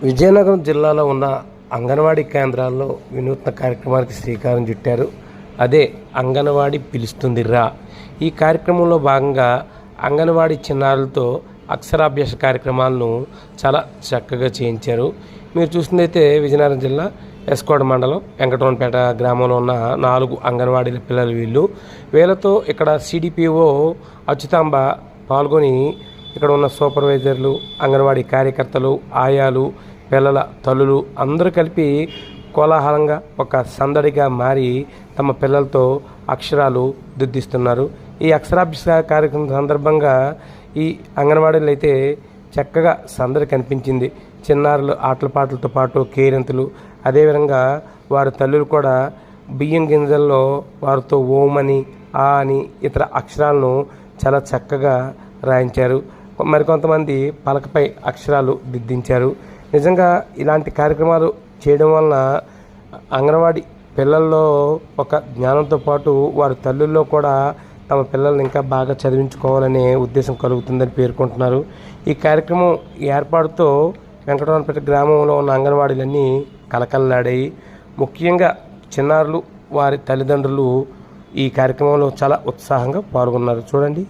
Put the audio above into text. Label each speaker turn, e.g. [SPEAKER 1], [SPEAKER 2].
[SPEAKER 1] విజయనగరం జిల్లాలో ఉన్న అంగన్వాడీ కేంద్రాల్లో వినూత్న కార్యక్రమానికి శ్రీకారం చుట్టారు. అదే అంగన్వాడీ పిలుస్తుంది రా. ఈ కార్యక్రమంలో భాగంగా అంగన్వాడీ చిన్నారులతో అక్షరాభ్యాస కార్యక్రమాలను చాలా చక్కగా చేయించారు. మీరు చూసిందైతే విజయనగరం జిల్లా ఎస్కోడ మండలం వెంకటరమణపేట గ్రామంలో ఉన్న 4 అంగన్వాడీల పిల్లలు వీళ్ళతో ఇక్కడ సిడిపిఓ అచ్యుతాంబ పాల్గొని ఇక్కడ ఉన్న సూపర్వైజర్లు, అంగన్వాడీ కార్యకర్తలు, ఆయాలు, పిల్లల తల్లులు అందరూ కలిపి కోలాహలంగా ఒక సందడిగా మారి తమ పిల్లలతో అక్షరాలు దిద్దిస్తున్నారు. ఈ అక్షరాభ్యాస కార్యక్రమం సందర్భంగా ఈ అంగన్వాడీలు అయితే చక్కగా సందడి కనిపించింది. చిన్నారులు ఆటల పాటలతో పాటు కేరింతలు, అదేవిధంగా వారి తల్లులు కూడా బియ్యం గింజల్లో వారితో ఓం అని, ఆ అని ఇతర అక్షరాలను చాలా చక్కగా రాయించారు. మరికొంతమంది పలకపై అక్షరాలు దిద్దించారు. నిజంగా ఇలాంటి కార్యక్రమాలు చేయడం వలన అంగన్వాడీ పిల్లల్లో ఒక జ్ఞానంతో పాటు వారి తల్లుల్లో కూడా తమ పిల్లల్ని ఇంకా బాగా చదివించుకోవాలనే ఉద్దేశం కలుగుతుందని పేర్కొంటున్నారు. ఈ కార్యక్రమం ఏర్పాటుతో వెంకటరమణపేట గ్రామంలో ఉన్న అంగన్వాడీలన్నీ కలకలలాడాయి. ముఖ్యంగా చిన్నారులు, వారి తల్లిదండ్రులు ఈ కార్యక్రమంలో చాలా ఉత్సాహంగా పాల్గొన్నారు. చూడండి.